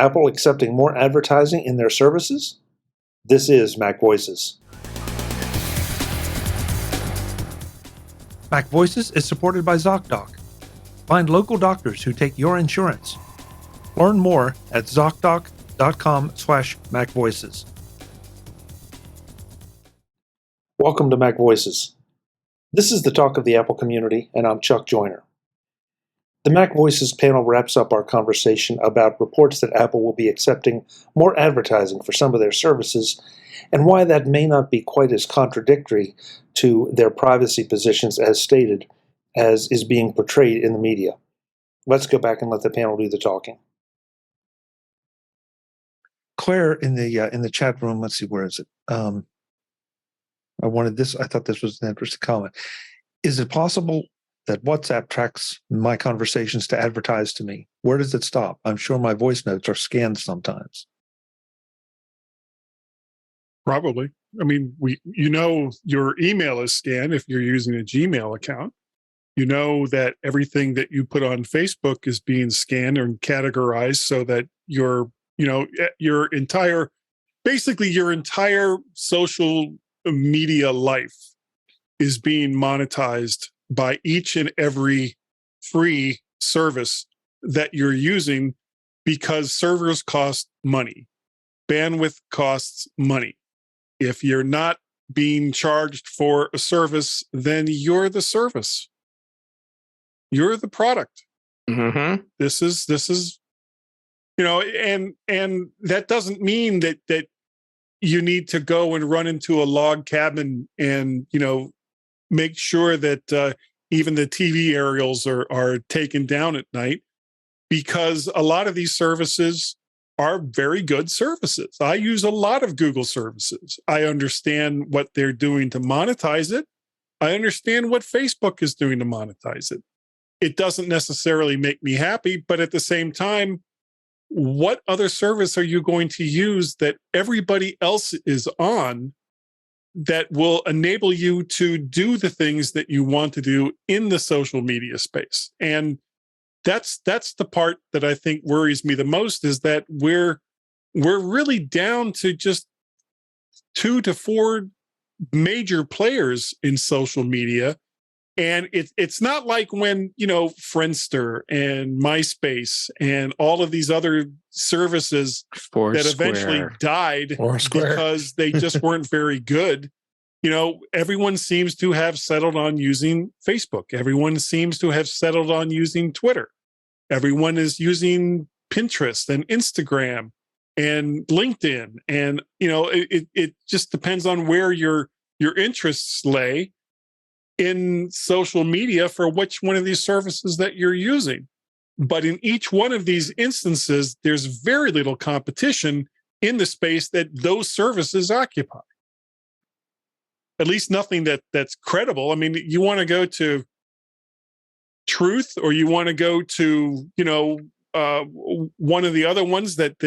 Apple accepting more advertising in their services? This is MacVoices. MacVoices is supported by ZocDoc. Find local doctors who take your insurance. Learn more at ZocDoc.com/MacVoices. Welcome to MacVoices. This is the talk of the Apple community, and I'm Chuck Joyner. The MacVoices panel wraps up our conversation about reports that Apple will be accepting more advertising for some of their services, and why that may not be quite as contradictory to their privacy positions as stated, as is being portrayed in the media. Let's go back and let the panel do the talking. Claire in the chat room, let's see, where is it? I thought this was an interesting comment. Is it possible that WhatsApp tracks my conversations to advertise to me? Where does it stop? I'm sure my voice notes are scanned sometimes. Probably. I mean, your email is scanned if you're using a Gmail account. You know that everything that you put on Facebook is being scanned and categorized so that your entire social media life is being monetized by each and every free service that you're using, because servers cost money. Bandwidth costs money. If you're not being charged for a service, then you're the service. You're the product. Mm-hmm. This is and that doesn't mean that you need to go and run into a log cabin and make sure that even the TV aerials are taken down at night, because a lot of these services are very good services. I use a lot of Google services. I understand what they're doing to monetize it. I understand what Facebook is doing to monetize it. It doesn't necessarily make me happy, but at the same time, what other service are you going to use that everybody else is on that will enable you to do the things that you want to do in the social media space? And that's the part that I think worries me the most, is that we're really down to just 2 to 4 major players in social media. And it's not like when, Friendster and MySpace and all of these other services that eventually died because they just weren't very good. Everyone seems to have settled on using Facebook. Everyone seems to have settled on using Twitter. Everyone is using Pinterest and Instagram and LinkedIn. And, it just depends on where your interests lay in social media for which one of these services that you're using. But in each one of these instances, there's very little competition in the space that those services occupy. At least nothing that's credible. I mean, you want to go to Truth, or you want to go to, one of the other ones that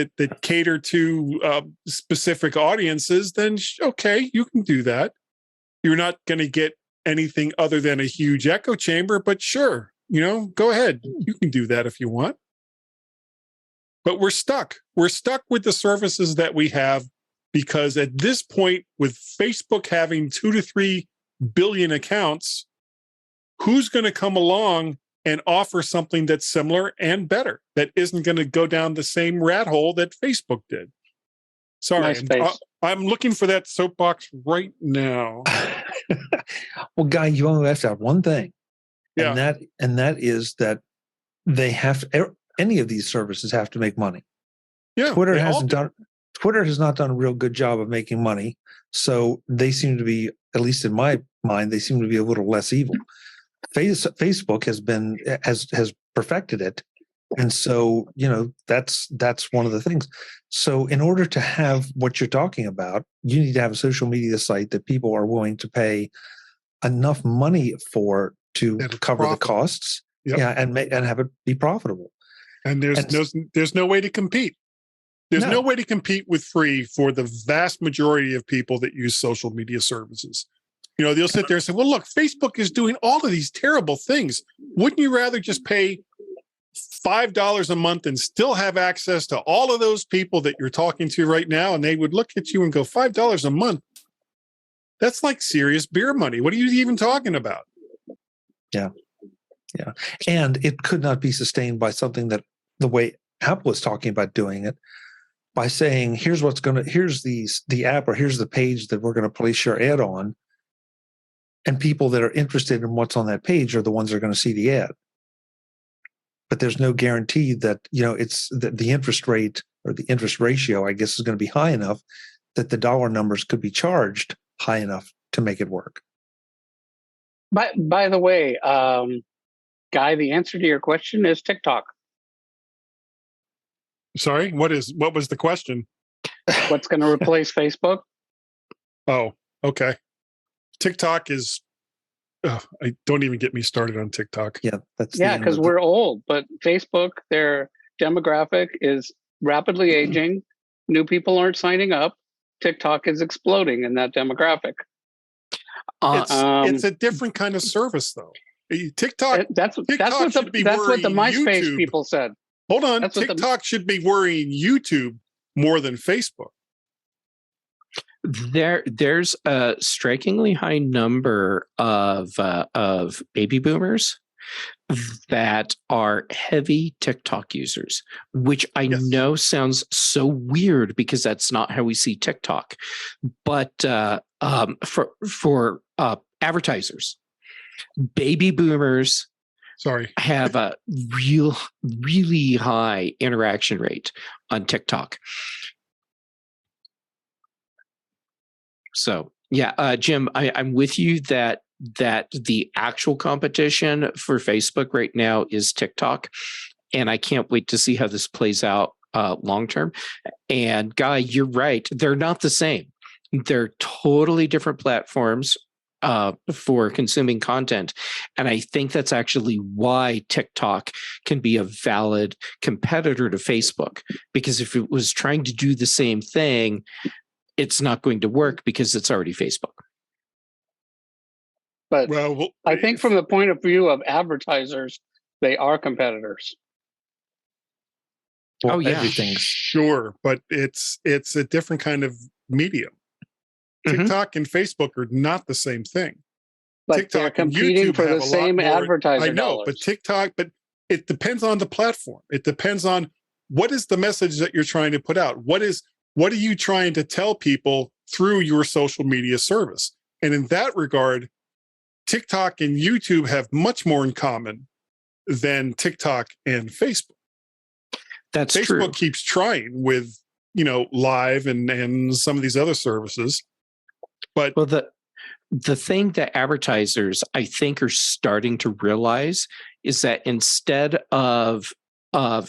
cater to specific audiences, then okay, you can do that. You're not going to get anything other than a huge echo chamber, but sure, go ahead. You can do that if you want. But we're stuck. We're stuck with the services that we have, because at this point, with Facebook having 2 to 3 billion accounts, who's going to come along and offer something that's similar and better, that isn't going to go down the same rat hole that Facebook did? Sorry, I'm looking for that soapbox right now. Well, Guy, you only left out one thing, yeah, and that is that they have any of these services have to make money. Yeah, Twitter has not done a real good job of making money, so they seem to be, at least in my mind, they seem to be a little less evil. Facebook has perfected it, and so that's one of the things. So in order to have what you're talking about, you need to have a social media site that people are willing to pay enough money to cover the costs, and have it be profitable. And there's no way to compete. There's no way to compete with free for the vast majority of people that use social media services. They'll sit there and say, well, look, Facebook is doing all of these terrible things. Wouldn't you rather just pay $5 a month and still have access to all of those people that you're talking to right now. And they would look at you and go, $5 a month? That's like serious beer money. What are you even talking about? Yeah. And it could not be sustained by something that the way Apple is talking about doing it, by saying, here's the app, or here's the page that we're going to place your ad on. And people that are interested in what's on that page are the ones that are going to see the ad. But there's no guarantee that, it's the interest rate or the interest ratio, I guess, is going to be high enough that the dollar numbers could be charged high enough to make it work. By the way, Guy, the answer to your question is TikTok. Sorry, what was the question? What's going to replace Facebook? Oh, okay. TikTok is. I don't even get me started on TikTok. Yeah, because we're old. But Facebook, their demographic is rapidly aging. New people aren't signing up. TikTok is exploding in that demographic. It's a different kind of service, though. TikTok. That's what the MySpace YouTube. People said. Hold on. TikTok should be worrying YouTube more than Facebook. There's a strikingly high number of baby boomers that are heavy TikTok users, which I know sounds so weird because that's not how we see TikTok. But for advertisers, baby boomers have a really high interaction rate on TikTok. So Jim, I'm with you that the actual competition for Facebook right now is TikTok, and I can't wait to see how this plays out long term. And Guy, you're right; they're not the same. They're totally different platforms for consuming content, and I think that's actually why TikTok can be a valid competitor to Facebook. Because if it was trying to do the same thing, it's not going to work because it's already Facebook. But I think from the point of view of advertisers, they are competitors. Well, everything's sure, but it's a different kind of medium. TikTok and Facebook are not the same thing. But TikTok they're competing and YouTube for the have same advertiser I know, dollars. but it depends on the platform. It depends on what is the message that you're trying to put out. What are you trying to tell people through your social media service? And in that regard, TikTok and YouTube have much more in common than TikTok and Facebook. That's Facebook true. Keeps trying with, Live and some of these other services. But the thing that advertisers, I think, are starting to realize is that instead of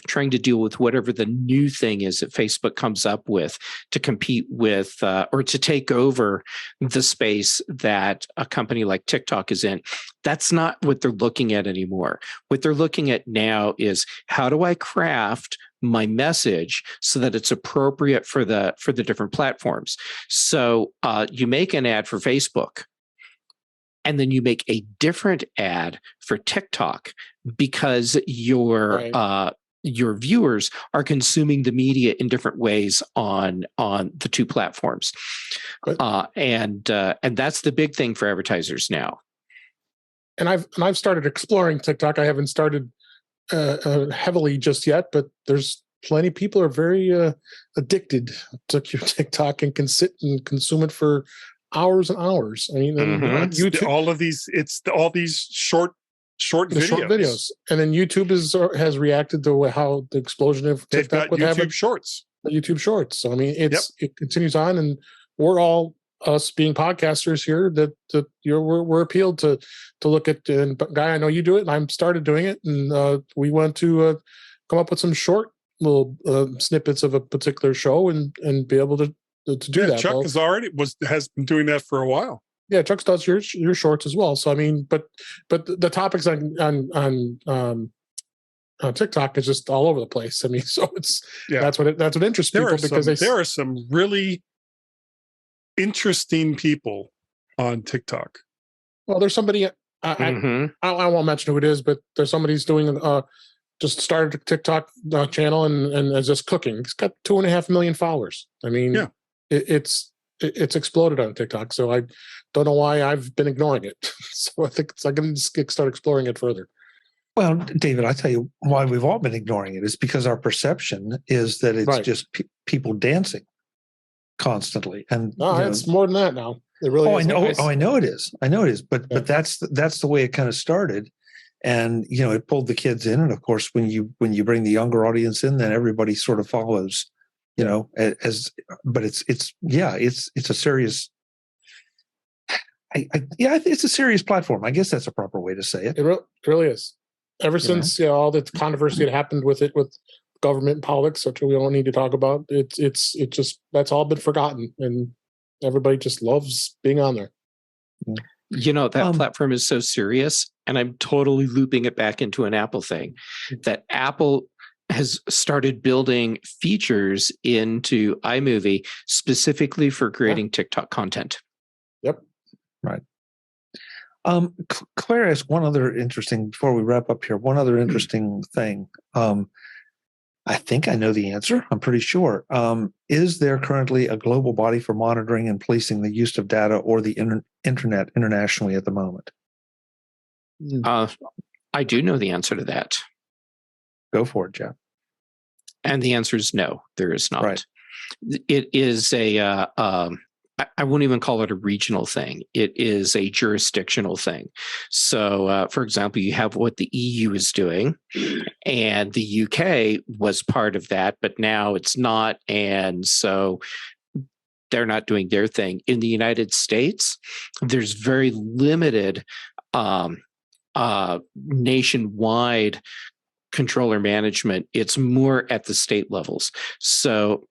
trying to deal with whatever the new thing is that Facebook comes up with to compete with or to take over the space that a company like TikTok is in, that's not what they're looking at anymore. What they're looking at now is, how do I craft my message so that it's appropriate for the different platforms? So you make an ad for Facebook, and then you make a different ad for TikTok because your viewers are consuming the media in different ways on the two platforms, and that's the big thing for advertisers now. And I've started exploring TikTok. I haven't started heavily just yet, but there's plenty of people are very addicted to TikTok and can sit and consume it for hours and hours. I mean, YouTube, all these short videos. And then YouTube has reacted to how the explosion of TikTok would have Shorts. YouTube Shorts. So I mean, it continues on, and we're all, us being podcasters here, that we're appealed to look at. And Guy, I know you do it, and I started doing it, and we want to come up with some short little snippets of a particular show and be able to do that. Chuck has been doing that for a while. Yeah, Chuck does your shorts as well. So I mean, but the topics on TikTok is just all over the place. I mean, so that's what interests people, because there are some really interesting people on TikTok. Well, there's somebody I won't mention who it is, but there's somebody who's doing just started a TikTok channel and is just cooking. He's got 2.5 million followers. I mean, Yeah. It's exploded on TikTok. So I don't know why I've been ignoring it. So I think I can just start exploring it further. Well, David, I tell you why we've all been ignoring it is because our perception is that it's just people dancing constantly, and it's more than that now. It really is. I know it is. I know it is. But that's the way it kind of started, and it pulled the kids in, and of course, when you bring the younger audience in, then everybody sort of follows. But it's a serious. It's a serious platform. I guess that's a proper way to say it. It really is. Ever since all the controversy that happened with government and politics, which we don't need to talk about, it just that's all been forgotten, and everybody just loves being on there. That platform is so serious, and I'm totally looping it back into an Apple thing. That Apple has started building features into iMovie specifically for creating TikTok content. Yep. Right. Claire asked one other interesting, before we wrap up here, one other interesting thing. I think I know the answer. I'm pretty sure. Is there currently a global body for monitoring and policing the use of data or the internet internationally at the moment? I do know the answer to that. Go for it, Jeff. And the answer is no, there is not. Right. It is I won't even call it a regional thing. It is a jurisdictional thing. So, for example, you have what the EU is doing, and the UK was part of that, but now it's not. And so they're not doing their thing. In the United States, there's very limited nationwide controller management. It's more at the state levels. So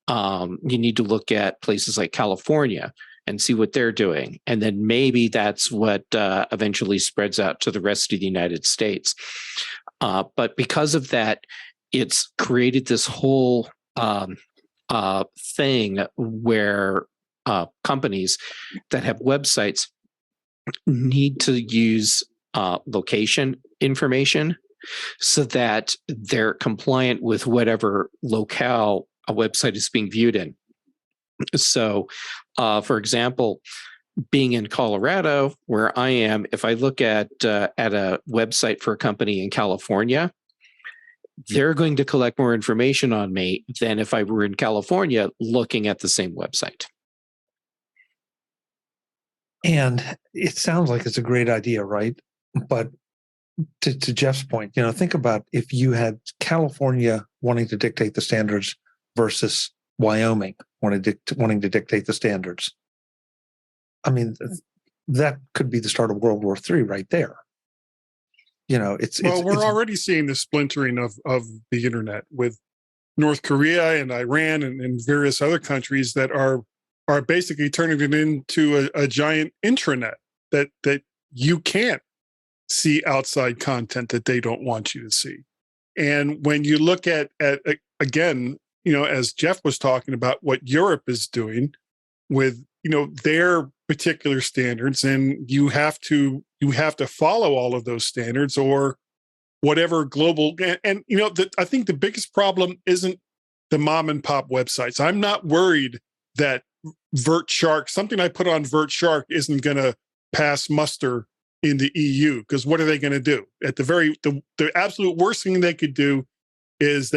you need to look at places like California and see what they're doing. And then maybe that's what eventually spreads out to the rest of the United States. But because of that, it's created this whole thing where companies that have websites need to use location information so that they're compliant with whatever locale a website is being viewed in. So, for example, being in Colorado, where I am, if I look at a website for a company in California, they're going to collect more information on me than if I were in California looking at the same website. And it sounds like it's a great idea, right? But to Jeff's point, think about if you had California wanting to dictate the standards versus Wyoming wanting to dictate the standards. I mean, that could be the start of World War III right there. We're already seeing the splintering of the internet with North Korea and Iran and various other countries that are basically turning it into a giant intranet that you can't see outside content that they don't want you to see. And when you look at again, as Jeff was talking about what Europe is doing with, their particular standards, and you have to follow all of those standards or whatever global. And I think the biggest problem isn't the mom and pop websites. I'm not worried that VertShark, something I put on VertShark, isn't going to pass muster in the EU, because what are they going to do? At the absolute worst thing they could do is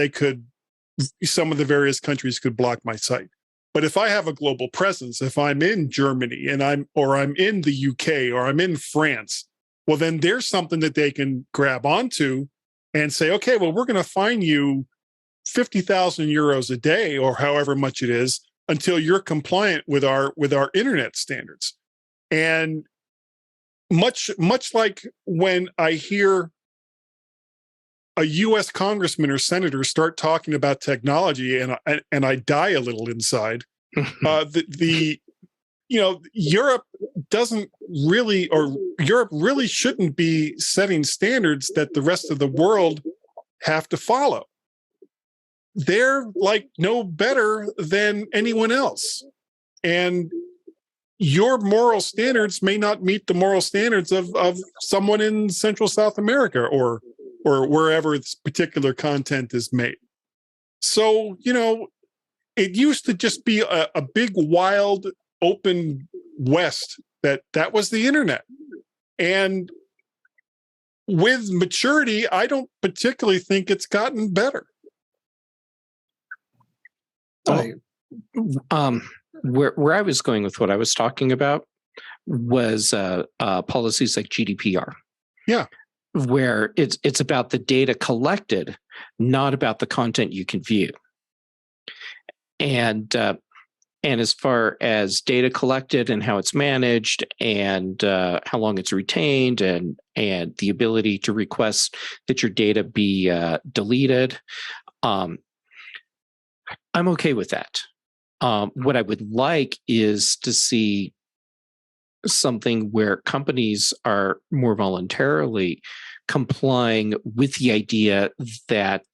some of the various countries could block my site. But if I have a global presence, if I'm in Germany and I'm in the UK or I'm in France, well, then there's something that they can grab onto and say, okay, well, we're going to fine you 50,000 euros a day or however much it is until you're compliant with our internet standards. And much like when I hear a U.S. congressman or senator start talking about technology, and I die a little inside. Europe doesn't really, or Europe really shouldn't be setting standards that the rest of the world have to follow. They're like no better than anyone else, and your moral standards may not meet the moral standards of someone in Central South America or or wherever this particular content is made. So, it used to just be a big, wild, open west that was the internet. And with maturity, I don't particularly think it's gotten better. Where I was going with what I was talking about was policies like GDPR. Yeah. Where it's about the data collected, not about the content you can view. And as far as data collected and how it's managed and how long it's retained and the ability to request that your data be deleted, I'm okay with that. What I would like is to see something where companies are more voluntarily complying with the idea that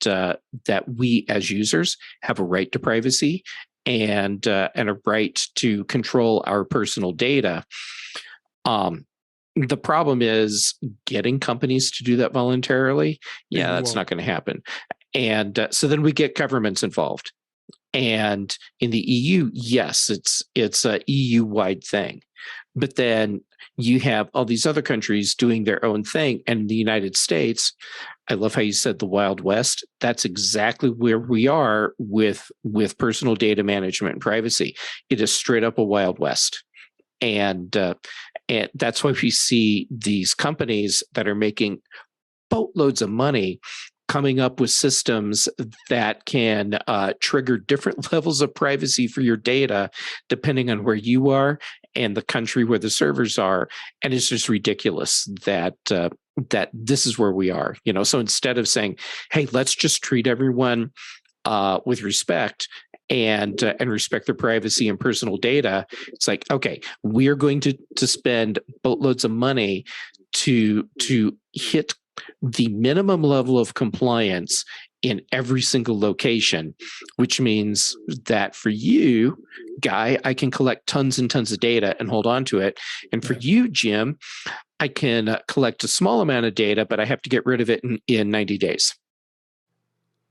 we as users have a right to privacy and a right to control our personal data. The problem is getting companies to do that voluntarily. Yeah, that's not going to happen. And so then we get governments involved. And in the EU, yes, it's a EU-wide thing. But then you have all these other countries doing their own thing. And in the United States, I love how you said the Wild West. That's exactly where we are with personal data management and privacy. It is straight up a Wild West. And that's why we see these companies that are making boatloads of money coming up with systems that can trigger different levels of privacy for your data, depending on where you are and the country where the servers are. And it's just ridiculous that this is where we are. So instead of saying, hey, let's just treat everyone with respect and respect their privacy and personal data, it's like, okay, we're going to spend boatloads of money to hit the minimum level of compliance in every single location, which means that for you, Guy, I can collect tons and tons of data and hold on to it. And for you, Jim, I can collect a small amount of data, but I have to get rid of it in 90 days.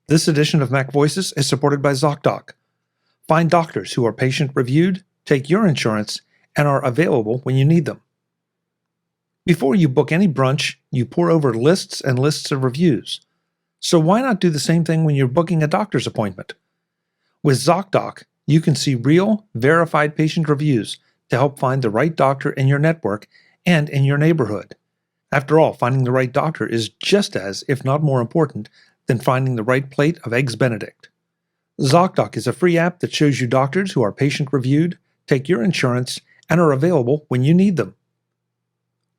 This edition of MacVoices is supported by ZocDoc. Find doctors who are patient-reviewed, take your insurance, and are available when you need them. Before you book any brunch, you pore over lists and lists of reviews. So why not do the same thing when you're booking a doctor's appointment? With ZocDoc, you can see real, verified patient reviews to help find the right doctor in your network and in your neighborhood. After all, finding the right doctor is just as, if not more important, than finding the right plate of Eggs Benedict. ZocDoc is a free app that shows you doctors who are patient-reviewed, take your insurance, and are available when you need them.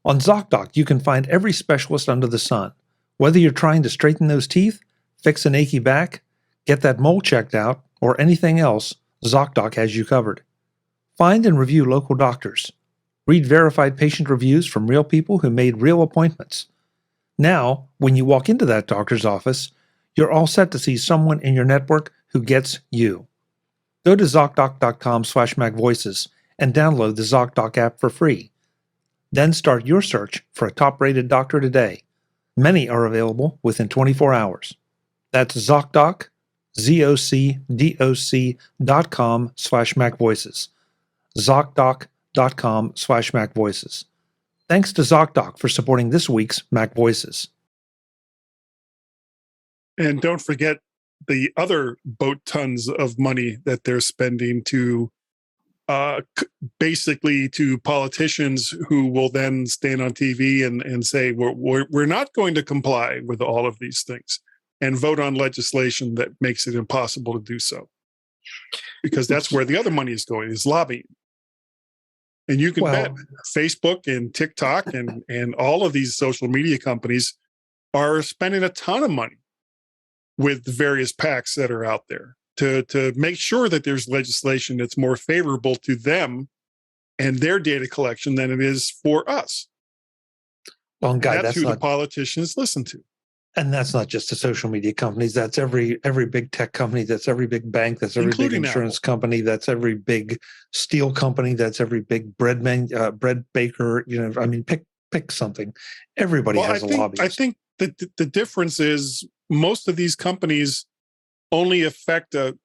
On ZocDoc, you can find every specialist under the sun. Whether you're trying to straighten those teeth, fix an achy back, get that mole checked out, or anything else, ZocDoc has you covered. Find and review local doctors. Read verified patient reviews from real people who made real appointments. Now, when you walk into that doctor's office, you're all set to see someone in your network who gets you. Go to ZocDoc.com/MacVoices and download the ZocDoc app for free. Then start your search for a top-rated doctor today. Many are available within 24 hours. That's ZocDoc, ZocDoc.com/MacVoices. ZocDoc.com/MacVoices. Thanks to ZocDoc for supporting this week's MacVoices. And don't forget the other boat tons of money that they're spending to basically to politicians who will then stand on TV and say, we're not going to comply with all of these things, and vote on legislation that makes it impossible to do so. Because that's where the other money is going, is lobbying. And you can bet Facebook and TikTok and all of these social media companies are spending a ton of money with the various PACs that are out there to make sure that there's legislation that's more favorable to them and their data collection than it is for us. Well, Guy, that's who the politicians listen to. And that's not just the social media companies. That's every big tech company. That's every big bank. That's every big insurance company. That's every big steel company. That's every big bread baker. Pick something. Everybody has a lobbyist. I think the difference is most of these companies only affect a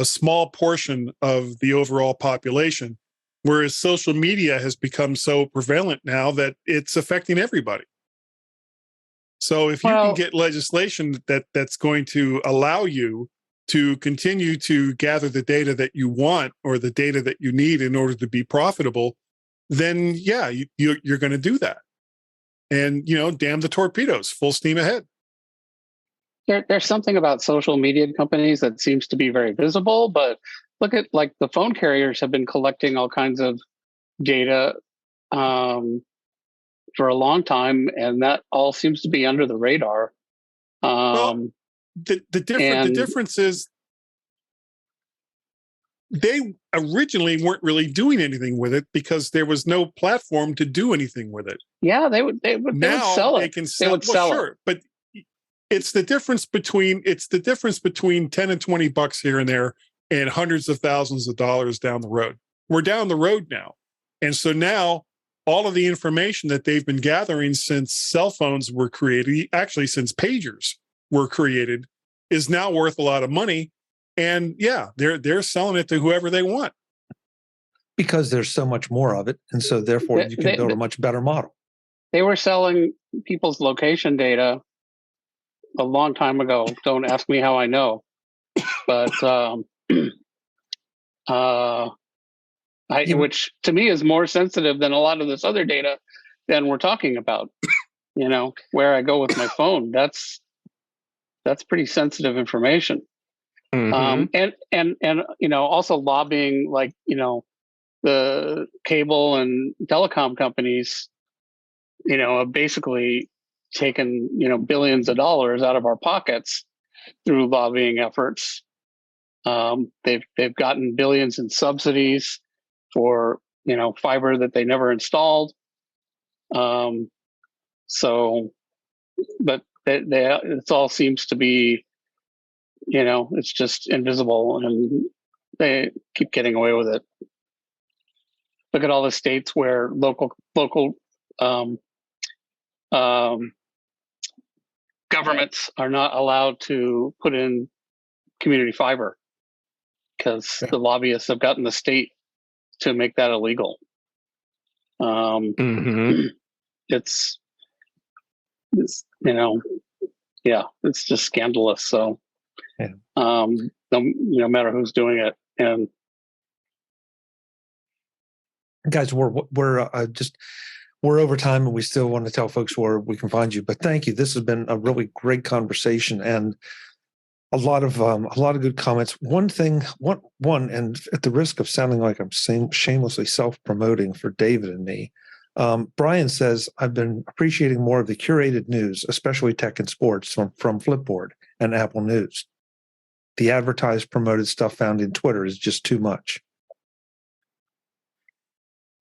small portion of the overall population, whereas social media has become so prevalent now that it's affecting everybody. So if you can get legislation that's going to allow you to continue to gather the data that you want or the data that you need in order to be profitable, then yeah, you're going to do that. And, damn the torpedoes, full steam ahead. There's something about social media companies that seems to be very visible, but look at like the phone carriers have been collecting all kinds of data for a long time, and that all seems to be under the radar. The difference is they originally weren't really doing anything with it because there was no platform to do anything with it. Yeah, they would sell it. They can sell, sure, but it's the difference between $10 and $20 here and there and hundreds of thousands of dollars down the road. We're down the road now. And so now all of the information that they've been gathering since cell phones were created, actually since pagers were created, is now worth a lot of money. And yeah, they're selling it to whoever they want. Because there's so much more of it. And so therefore you can build a much better model. They were selling people's location data a long time ago. Don't ask me how I know. But which to me is more sensitive than a lot of this other data than we're talking about. Where I go with my phone. That's pretty sensitive information. Mm-hmm. And also lobbying, like, the cable and telecom companies, have basically taken, billions of dollars out of our pockets through lobbying efforts. They've gotten billions in subsidies for, fiber that they never installed. But it all seems to be, it's just invisible, and they keep getting away with it. Look at all the states where local governments are not allowed to put in community fiber because the lobbyists have gotten the state to make that illegal. It's it's just scandalous. So, no matter who's doing it, and guys, we're over time, and we still want to tell folks where we can find you. But thank you. This has been a really great conversation, and a lot of good comments. One, and at the risk of sounding like I'm shamelessly self-promoting for David and me, Brian says, I've been appreciating more of the curated news, especially tech and sports, from Flipboard and Apple News. The advertised, promoted stuff found in Twitter is just too much.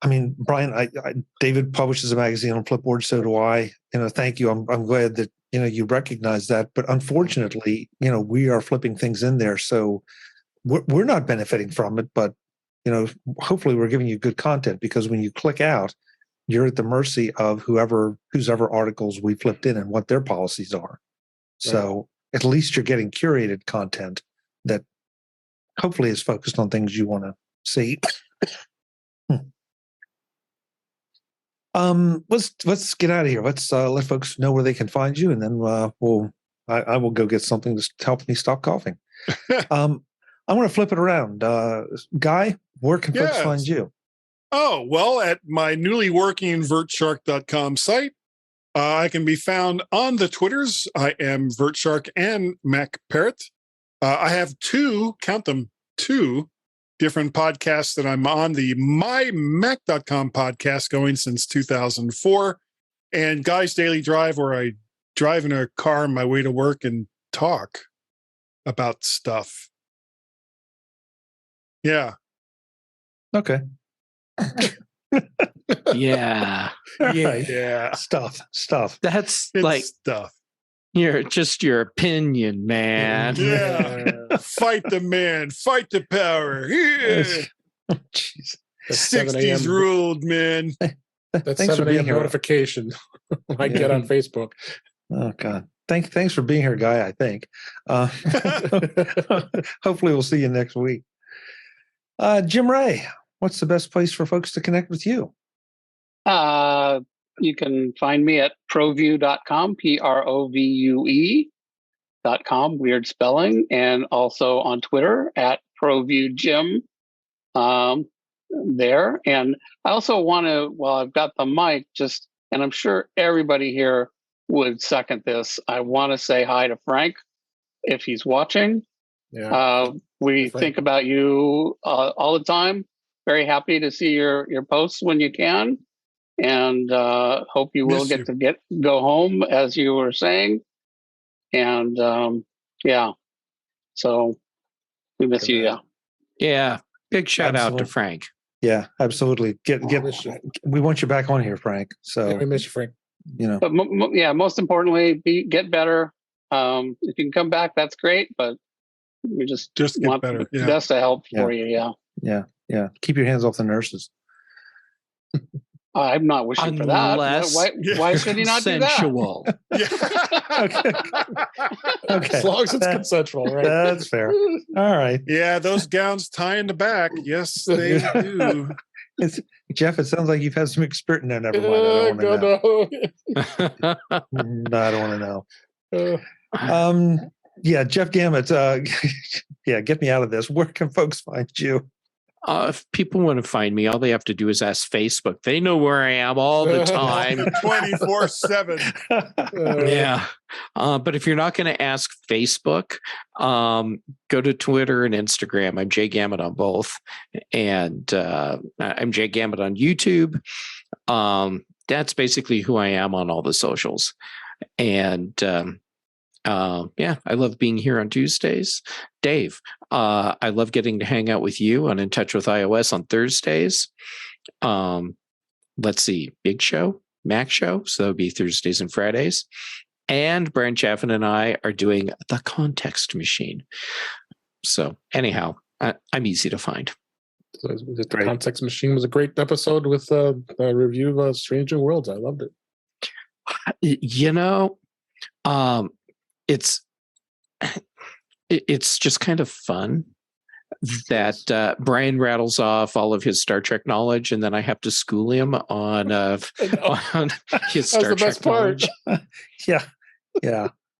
I mean, Brian, David publishes a magazine on Flipboard, so do I. Thank you. I'm glad that you recognize that. But unfortunately, we are flipping things in there, so we're not benefiting from it. But hopefully, we're giving you good content, because when you click out, you're at the mercy of whose articles we flipped in and what their policies are. Right. So at least you're getting curated content that hopefully is focused on things you want to see. Let's get out of here. Let's let folks know where they can find you, and then I will go get something to help me stop coughing. I'm going to flip it around. Guy, where can folks find you? Oh, well, at my newly working vertshark.com site, I can be found on the Twitters. I am vertshark and MacParrot. I have two different podcasts that I'm on, the mymac.com podcast going since 2004, and Guy's Daily Drive, where I drive in a car on my way to work and talk about stuff. Yeah. Okay. Yeah. Stuff. That's it's like stuff. Your opinion, man. Yeah. Fight the man. Fight the power. Yeah. Oh, jeez. 60s ruled, man. That's 7 a.m. notification I get on Facebook. Oh God. Thanks for being here, Guy. I think. Hopefully, we'll see you next week. Jim Ray, what's the best place for folks to connect with you? You can find me at provue.com, PROVUE.com, weird spelling, and also on Twitter at provuejim there. And I also want to, while I've got the mic, and I'm sure everybody here would second this, I want to say hi to Frank if he's watching. Yeah. We think about you all the time. Very happy to see your posts when you can. And hope you will get to go home, as you were saying. And so we miss you. Yeah, big shout out to Frank. Yeah, absolutely. We want you back on here, Frank. So we miss you, Frank. But most importantly, get better. If you can come back, that's great. But we just want better. The best to help for you. Yeah. Keep your hands off the nurses. I'm not wishing for that. Why should he not do that? Okay. As long as it's consensual, right? That's fair. All right. Yeah, those gowns tie in the back. Yes, they do. Jeff, it sounds like you've had some experience. No, never mind. I don't want to know. Jeff Gamet. Get me out of this. Where can folks find you? If people want to find me, all they have to do is ask Facebook. They know where I am all the time. 24/7. Yeah. But if you're not going to ask Facebook, go to Twitter and Instagram. I'm Jay Gamet on both. And I'm Jay Gamet on YouTube. That's basically who I am on all the socials. And I love being here on Tuesdays. Dave, I love getting to hang out with you on In Touch with iOS on Thursdays. Let's see, Big Show, Mac Show. So that would be Thursdays and Fridays. And Brian Chaffin and I are doing The Context Machine. So anyhow, I'm easy to find. So the Context Machine was a great episode with a review of Strange New Worlds. I loved it. It's just kind of fun that Brian rattles off all of his Star Trek knowledge, and then I have to school him on his Star Trek knowledge. Yeah.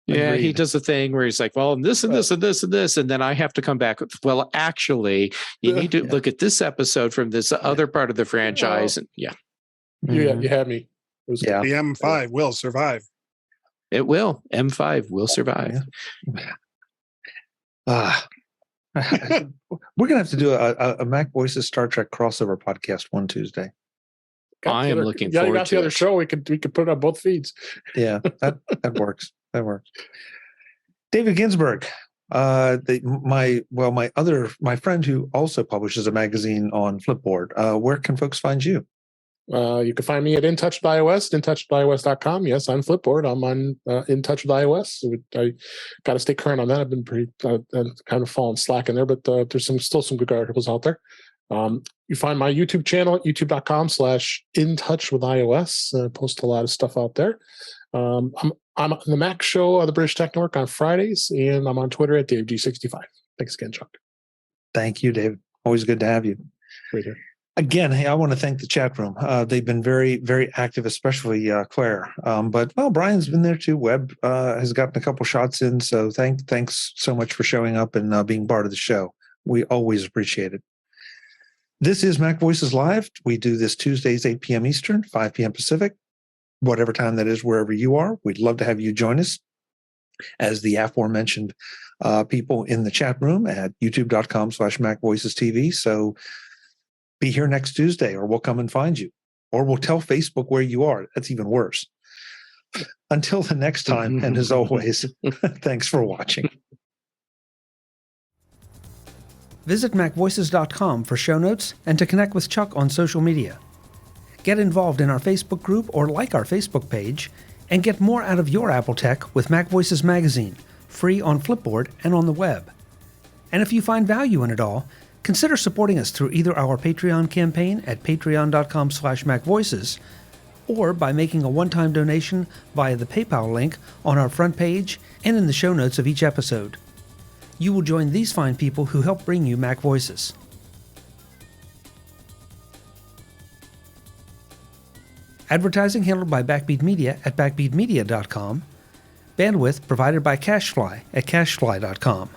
Yeah, he does a thing where he's like, well, and this and this and this and this, and then I have to come back with, well, actually, you need to look at this episode from this other part of the franchise. And you had me. The M5 will survive. It will. M5 will survive. We're gonna have to do a MacVoices Star Trek crossover podcast one Tuesday. I am looking forward to it. You got the other show. We could put it on both feeds. Yeah, that works. That works. David Ginsburg, my friend who also publishes a magazine on Flipboard. Where can folks find you? You can find me at InTouch with iOS, InTouchWithIOS.com. Yes, I'm Flipboard. I'm on InTouch with iOS. I got to stay current on that. I've been pretty kind of fallen slack in there, but there's still some good articles out there. You find my YouTube channel at youtube.com/InTouchWithIOS. I post a lot of stuff out there. I'm on the Mac Show of the British Tech Network on Fridays, and I'm on Twitter at DaveG65. Thanks again, Chuck. Thank you, David. Always good to have you. Right here. Again, hey, I want to thank the chat room. They've been very, very active, especially Claire. But Brian's been there too. Webb has gotten a couple shots in. So thanks so much for showing up and being part of the show. We always appreciate it. This is MacVoices Live. We do this Tuesdays, 8 p.m. Eastern, 5 p.m. Pacific, whatever time that is, wherever you are. We'd love to have you join us as the aforementioned people in the chat room at youtube.com/MacVoicesTV. So be here next Tuesday, or we'll come and find you, or we'll tell Facebook where you are. That's even worse. Until the next time, and as always, thanks for watching. Visit MacVoices.com for show notes and to connect with Chuck on social media. Get involved in our Facebook group or like our Facebook page, and get more out of your Apple tech with MacVoices Magazine, free on Flipboard and on the web. And if you find value in it all, consider supporting us through either our Patreon campaign at patreon.com/MacVoices or by making a one-time donation via the PayPal link on our front page and in the show notes of each episode. You will join these fine people who help bring you Mac Voices. Advertising handled by Backbeat Media at backbeatmedia.com. Bandwidth provided by CacheFly at cachefly.com.